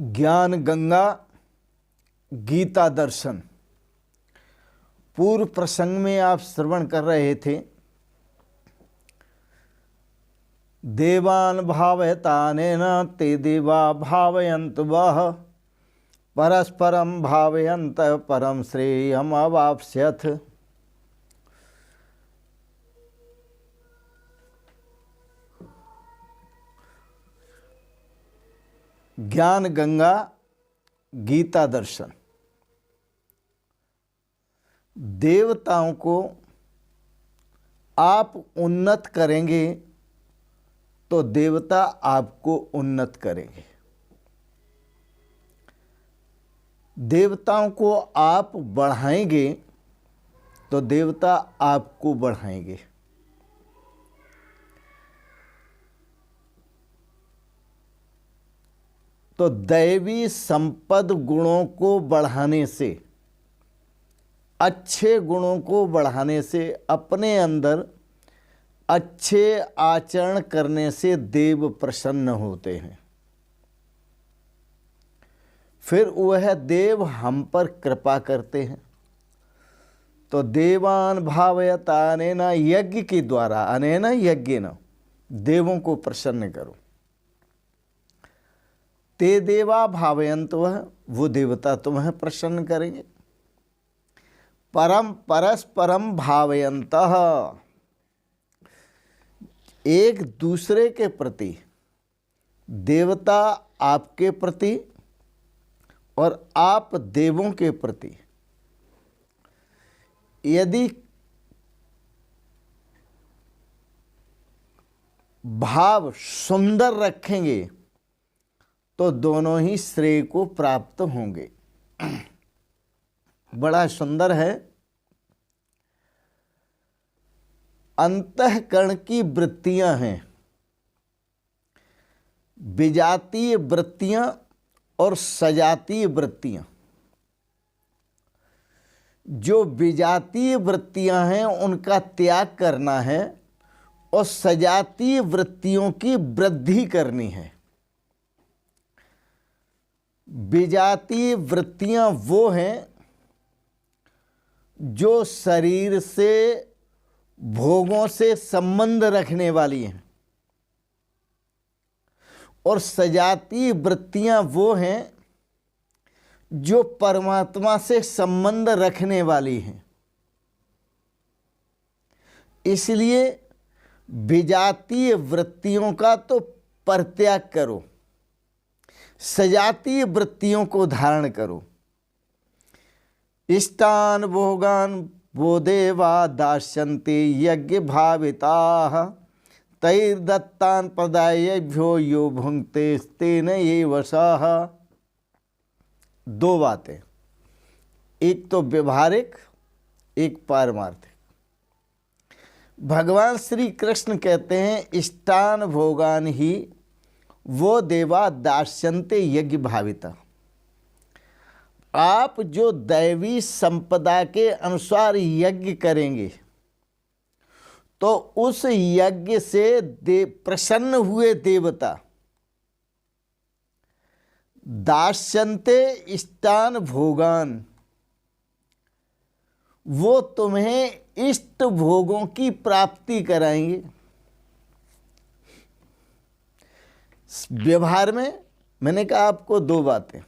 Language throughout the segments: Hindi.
ज्ञान गंगा गीता दर्शन। पूर्व प्रसंग में आप श्रवण कर रहे थे, देवान भावयतानेन ते देवा भावयन्त वः परस्परम भावयन्त परम श्रेयम अवाप्स्यथ। ज्ञान गंगा गीता दर्शन। देवताओं को आप उन्नत करेंगे तो देवता आपको उन्नत करेंगे। देवताओं को आप बढ़ाएंगे तो देवता आपको बढ़ाएंगे। तो दैवी संपद गुणों को बढ़ाने से, अच्छे गुणों को बढ़ाने से, अपने अंदर अच्छे आचरण करने से देव प्रसन्न होते हैं। फिर वह देव हम पर कृपा करते हैं। तो देवान भावयतानेन, यज्ञ के द्वारा, अनेन यज्ञेन देवों को प्रसन्न करो। ते देवा भावयन्त वह, वो देवता तुम्हें प्रसन्न करेंगे। परम परस्परम भावयन्तः, एक दूसरे के प्रति, देवता आपके प्रति और आप देवों के प्रति यदि भाव सुंदर रखेंगे तो दोनों ही श्रेय को प्राप्त होंगे। बड़ा सुंदर है। अंतःकरण की वृत्तियां हैं, विजातीय वृत्तियां और सजातीय वृत्तियां। जो विजातीय वृत्तियां हैं उनका त्याग करना है और सजातीय वृत्तियों की वृद्धि करनी है। विजातीय वृत्तियां वो हैं जो शरीर से, भोगों से संबंध रखने वाली हैं, और सजातीय वृत्तियां वो हैं जो परमात्मा से संबंध रखने वाली हैं। इसलिए विजातीय वृत्तियों का तो परित्याग करो, सजातीय वृत्तियों को धारण करो। इष्टान भोगान वो देवा दास्यन्ते यज्ञ भाविताः तैर्दत्तान प्रदायेभ्यो यो भुंक्ते तेन एव सः। दो बातें, एक तो व्यवहारिक, एक पारमार्थिक। भगवान श्री कृष्ण कहते हैं, इष्टान भोगान ही वो देवा दास्यन्ते यज्ञ भाविता। आप जो दैवी संपदा के अनुसार यज्ञ करेंगे तो उस यज्ञ से प्रसन्न हुए देवता दास्यन्ते इष्टान भोगान, वो तुम्हें इष्ट भोगों की प्राप्ति कराएंगे। व्यवहार में मैंने कहा आपको दो बातें।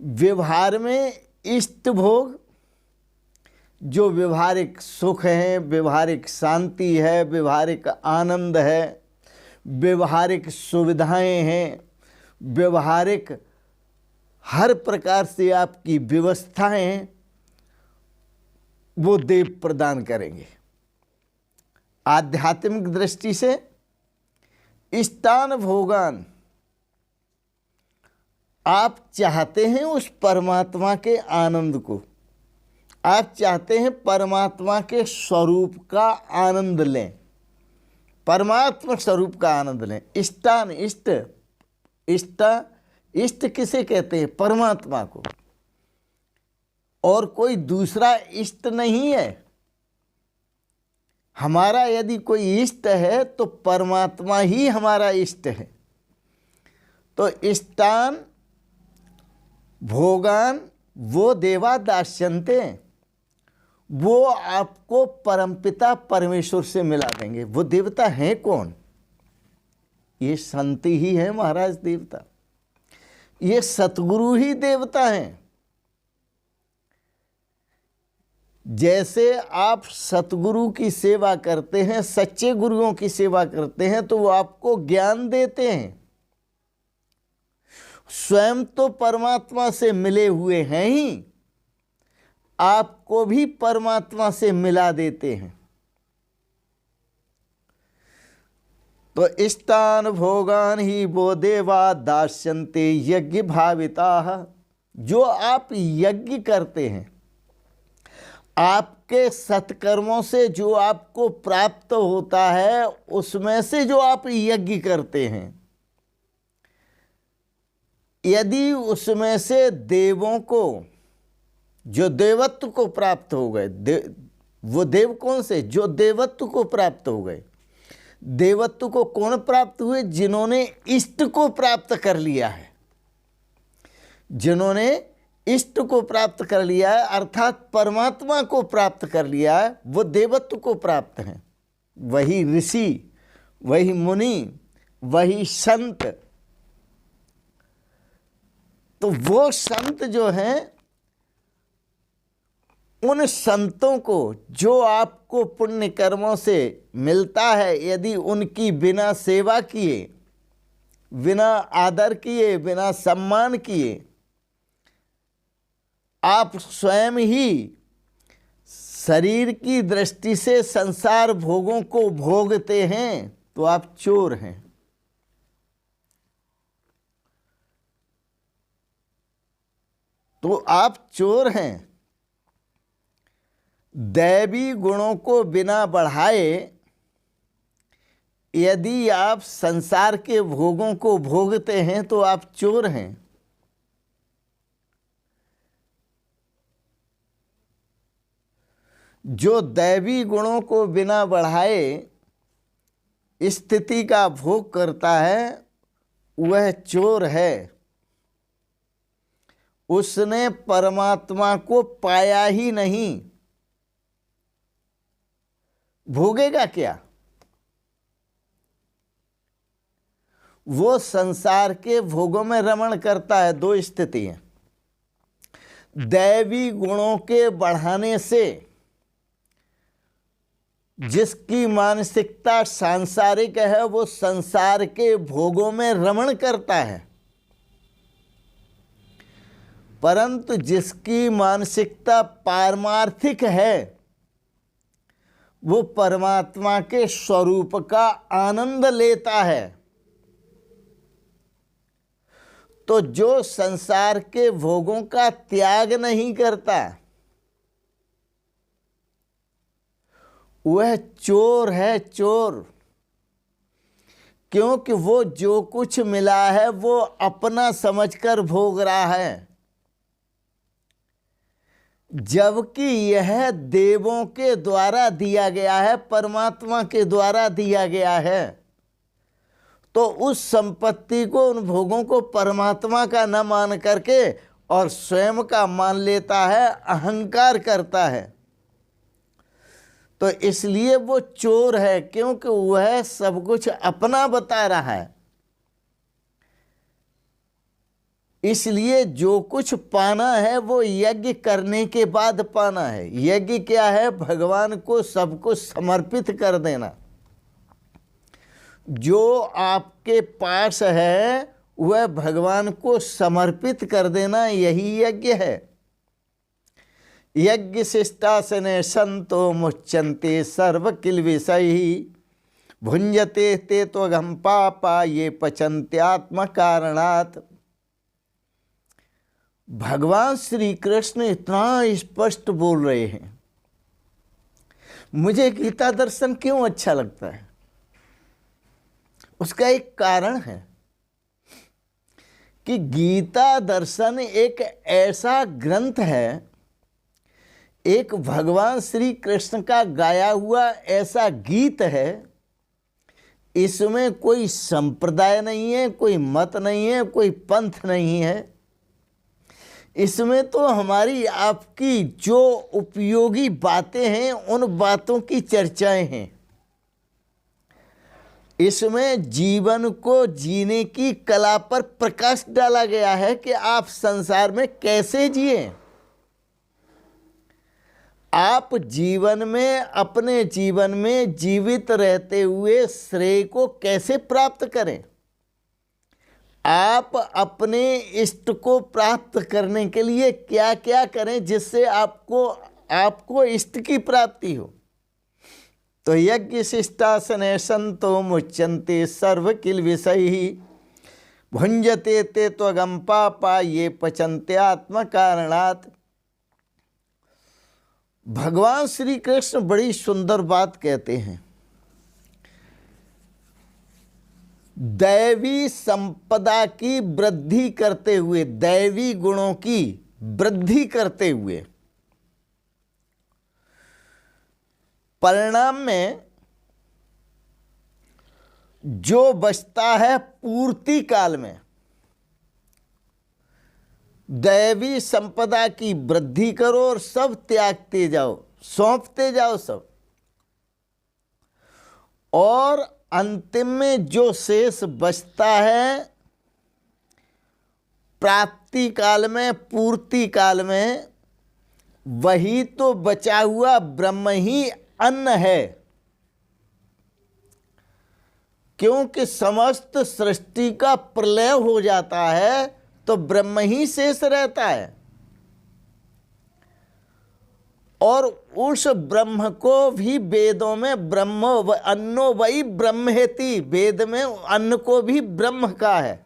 व्यवहार में इष्ट भोग, जो व्यवहारिक सुख है, व्यवहारिक शांति है, व्यवहारिक आनंद है, व्यवहारिक सुविधाएं हैं, व्यवहारिक हर प्रकार से आपकी व्यवस्थाएं हैं, वो देव प्रदान करेंगे। आध्यात्मिक दृष्टि से इष्टान भोगान, आप चाहते हैं उस परमात्मा के आनंद को, आप चाहते हैं परमात्मा के स्वरूप का आनंद लें, परमात्मा स्वरूप का आनंद लें। इष्टान, इष्ट, इष्ट किसे कहते हैं? परमात्मा को। और कोई दूसरा इष्ट नहीं है। हमारा यदि कोई इष्ट है तो परमात्मा ही हमारा इष्ट है। तो इष्टान भोगान वो देवा दास्यन्ते, वो आपको परमपिता परमेश्वर से मिला देंगे। वो देवता हैं कौन? ये संत ही है महाराज देवता, ये सतगुरु ही देवता हैं। जैसे आप सतगुरु की सेवा करते हैं, सच्चे गुरुओं की सेवा करते हैं, तो वो आपको ज्ञान देते हैं। स्वयं तो परमात्मा से मिले हुए हैं ही, आपको भी परमात्मा से मिला देते हैं। तो इष्टान भोगान ही वो देवा दास्यन्ते यज्ञ भाविता। जो आप यज्ञ करते हैं, आपके सत्कर्मों से जो आपको प्राप्त होता है, उसमें से जो आप यज्ञ करते हैं, यदि उसमें से देवों को, जो देवत्व को प्राप्त हो गए, वो देव कौन से? जो देवत्व को प्राप्त हो गए। देवत्व को कौन प्राप्त हुए? जिन्होंने इष्ट को प्राप्त कर लिया है। जिन्होंने इष्ट को प्राप्त कर लिया है, अर्थात परमात्मा को प्राप्त कर लिया है, वो देवत्व को प्राप्त हैं। वही ऋषि, वही मुनि, वही संत। तो वो संत जो हैं, उन संतों को जो आपको पुण्य कर्मों से मिलता है, यदि उनकी बिना सेवा किए, बिना आदर किए, बिना सम्मान किए आप स्वयं ही शरीर की दृष्टि से संसार भोगों को भोगते हैं, तो आप चोर हैं। तो आप चोर हैं। दैवी गुणों को बिना बढ़ाए यदि आप संसार के भोगों को भोगते हैं, तो आप चोर हैं। जो दैवी गुणों को बिना बढ़ाए स्थिति का भोग करता है, वह चोर है। उसने परमात्मा को पाया ही नहीं। भोगेगा क्या? वो संसार के भोगों में रमण करता है। दो स्थिति हैं। दैवी गुणों के बढ़ाने से जिसकी मानसिकता सांसारिक है, वो संसार के भोगों में रमण करता है। परंतु जिसकी मानसिकता पारमार्थिक है, वो परमात्मा के स्वरूप का आनंद लेता है। तो जो संसार के भोगों का त्याग नहीं करता, वह चोर है, चोर। क्योंकि वो जो कुछ मिला है वो अपना समझकर भोग रहा है, जबकि यह देवों के द्वारा दिया गया है, परमात्मा के द्वारा दिया गया है। तो उस संपत्ति को, उन भोगों को परमात्मा का न मान करके और स्वयं का मान लेता है, अहंकार करता है। तो इसलिए वो चोर है, क्योंकि वह सब कुछ अपना बता रहा है। इसलिए जो कुछ पाना है वो यज्ञ करने के बाद पाना है। यज्ञ क्या है? भगवान को सब कुछ समर्पित कर देना। जो आपके पास है वह भगवान को समर्पित कर देना, यही यज्ञ है। यज्ञ शिष्टासने संतो मुच्यन्ते सर्व किल विषयी भुंजते ते त्वघं पापा ये पचन्त्यात्म कारणात्। भगवान श्री कृष्ण इतना स्पष्ट बोल रहे हैं। मुझे गीता दर्शन क्यों अच्छा लगता है? उसका एक कारण है कि गीता दर्शन एक ऐसा ग्रंथ है, एक भगवान श्री कृष्ण का गाया हुआ ऐसा गीत है। इसमें कोई संप्रदाय नहीं है, कोई मत नहीं है, कोई पंथ नहीं है। इसमें तो हमारी आपकी जो उपयोगी बातें हैं उन बातों की चर्चाएं हैं। इसमें जीवन को जीने की कला पर प्रकाश डाला गया है कि आप संसार में कैसे जिए, आप जीवन में, अपने जीवन में जीवित रहते हुए श्रेय को कैसे प्राप्त करें, आप अपने इष्ट को प्राप्त करने के लिए क्या क्या करें जिससे आपको इष्ट की प्राप्ति हो। तो यज्ञ शिष्टासने संतो मुच्यन्ते सर्व किल विषयी भुंजते ते त्वगम पापा ये पचन्ते आत्म कारणात्। भगवान श्री कृष्ण बड़ी सुंदर बात कहते हैं। दैवी संपदा की वृद्धि करते हुए, दैवी गुणों की वृद्धि करते हुए परिणाम में जो बचता है पूर्ति काल में, दैवी संपदा की वृद्धि करो और सब त्यागते जाओ, सौंपते जाओ सब, और अंतिम में जो शेष बचता है प्राप्ति काल में, पूर्ति काल में, वही तो बचा हुआ ब्रह्म ही अन्न है। क्योंकि समस्त सृष्टि का प्रलय हो जाता है तो ब्रह्म ही शेष रहता है, और उस ब्रह्म को भी वेदों में ब्रह्मो अन्नो वही ब्रह्मेति, वेद में अन्न को भी ब्रह्म का है।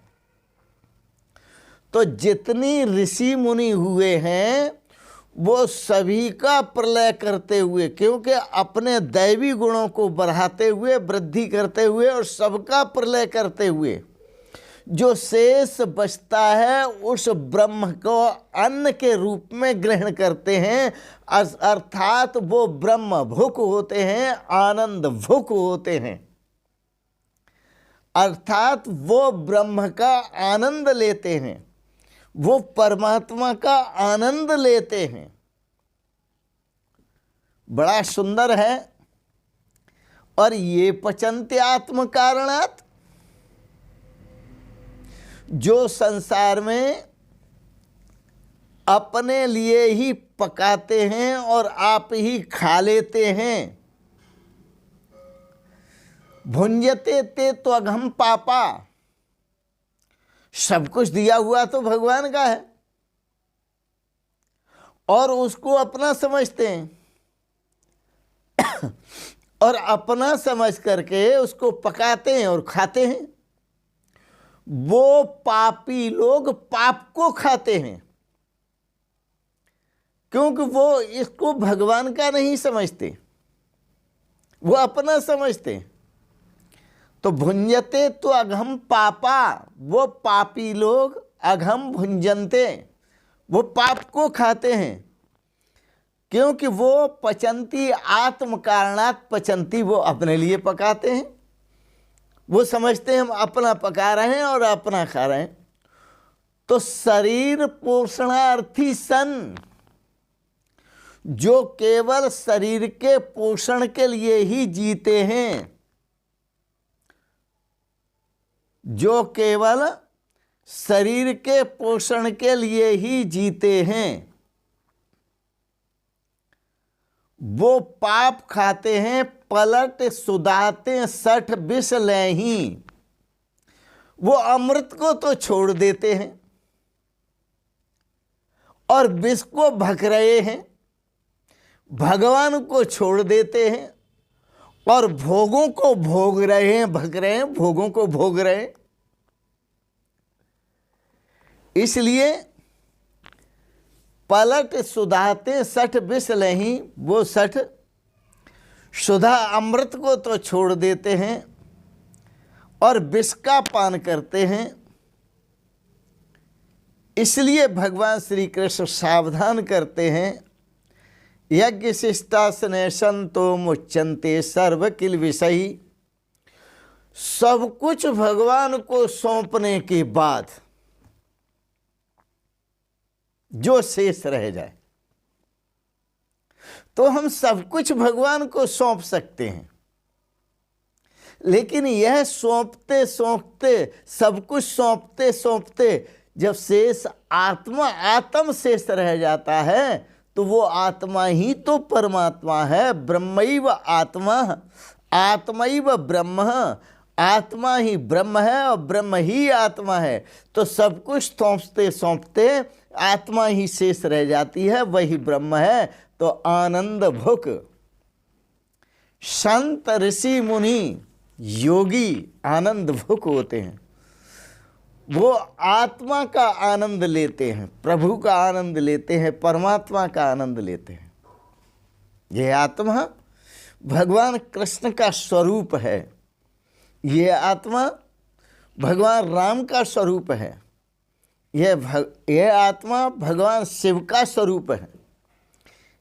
तो जितनी ऋषि मुनि हुए हैं वो सभी का प्रलय करते हुए, क्योंकि अपने दैवी गुणों को बढ़ाते हुए, वृद्धि करते हुए और सबका प्रलय करते हुए जो शेष बचता है उस ब्रह्म को अन्न के रूप में ग्रहण करते हैं। अर्थात वो ब्रह्म भुक होते हैं, आनंद भुक होते हैं, अर्थात वो ब्रह्म का आनंद लेते हैं, वो परमात्मा का आनंद लेते हैं। बड़ा सुंदर है। और ये पचन्ते आत्म कारणात्, जो संसार में अपने लिए ही पकाते हैं और आप ही खा लेते हैं, भुंजते ते त्वघम पापा, सब कुछ दिया हुआ तो भगवान का है और उसको अपना समझते हैं और अपना समझ करके उसको पकाते हैं और खाते हैं। वो पापी लोग पाप को खाते हैं क्योंकि वो इसको भगवान का नहीं समझते, वो अपना समझते। तो भुंजते तो अघम पापा, वो पापी लोग अघम भुंजनते, वो पाप को खाते हैं क्योंकि वो पचंती आत्म कारणात् पचंती, वो अपने लिए पकाते हैं, वो समझते हैं हम अपना पका रहे हैं और अपना खा रहे हैं। तो शरीर पोषणार्थी सन, जो केवल शरीर के पोषण के लिए ही जीते हैं, जो केवल शरीर के पोषण के लिए ही जीते हैं, वो पाप खाते हैं, पलट सुधाते सठ विष लेहीं। वो अमृत को तो छोड़ देते हैं और विष को भक रहे हैं, भगवान को छोड़ देते हैं और भोगों को भोग रहे हैं, भग रहे हैं, भोगों को भोग रहे हैं। इसलिए पलट सुधाते सठ विष लेहीं, वो सठ सुधा अमृत को तो छोड़ देते हैं और विष का पान करते हैं। इसलिए भगवान श्री कृष्ण सावधान करते हैं, यज्ञ शिष्टासने संतो मुच्यन्ते सर्व किल विषयी। सब कुछ भगवान को सौंपने के बाद जो शेष रह जाए। तो हम सब कुछ भगवान को सौंप सकते हैं, लेकिन यह सौंपते सौंपते, सब कुछ सौंपते सौंपते जब शेष आत्म शेष रह जाता है, तो वो आत्मा ही तो परमात्मा है। ब्रह्मैव आत्मा, आत्मैव ब्रह्म, आत्मा ही ब्रह्म है और ब्रह्म ही आत्मा है। तो सब कुछ सौंपते सौंपते आत्मा ही शेष रह जाती है, वही ब्रह्म है। तो आनंद भुक संत ऋषि मुनि योगी आनंद भुक होते हैं। वो आत्मा का आनंद लेते हैं, प्रभु का आनंद लेते हैं, परमात्मा का आनंद लेते हैं। यह आत्मा भगवान कृष्ण का स्वरूप है, यह आत्मा भगवान राम का स्वरूप है, यह आत्मा भगवान शिव का स्वरूप है।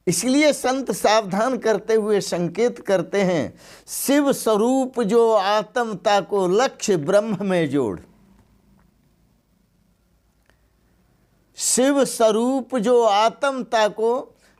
इसलिए संत सावधान करते हुए संकेत करते हैं, शिव स्वरूप जो आत्मता को लक्ष्य ब्रह्म में जोड़। शिव स्वरूप जो आत्मता को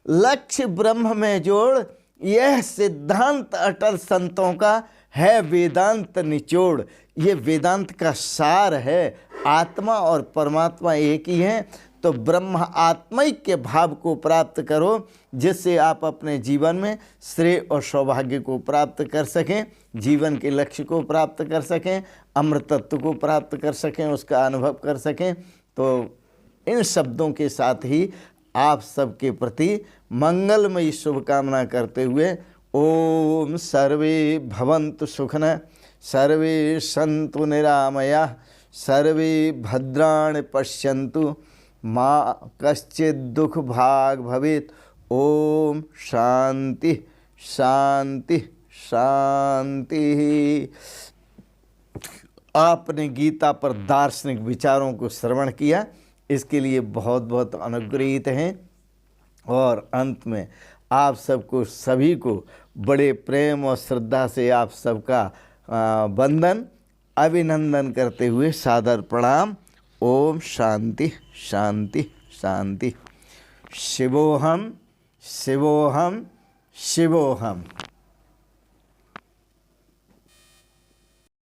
लक्ष्य ब्रह्म में जोड़, यह सिद्धांत अटल संतों का है वेदांत निचोड़। ये वेदांत का सार है। आत्मा और परमात्मा एक ही हैं। तो ब्रह्म आत्मैक्य भाव को प्राप्त करो, जिससे आप अपने जीवन में श्रेय और सौभाग्य को प्राप्त कर सकें, जीवन के लक्ष्य को प्राप्त कर सकें, अमृतत्व को प्राप्त कर सकें, उसका अनुभव कर सकें। तो इन शब्दों के साथ ही आप सबके प्रति मंगलमयी शुभकामना करते हुए, ओम सर्वे भवन्तु सुखिनः, सर्वे सन्तु निरामयाः, सर्वे भद्राणि पश्यन्तु, माँ कश्चित् दुख भाग भवेत्। ओम शांति शांति शांति। आपने गीता पर दार्शनिक विचारों को श्रवण किया, इसके लिए बहुत बहुत अनुग्रहित हैं। और अंत में आप सबको सभी को बड़े प्रेम और श्रद्धा से आप सबका वंदन अभिनंदन करते हुए सादर प्रणाम। ओम शांति शांति शांति। शिवोहम शिवोहम शिवोहम।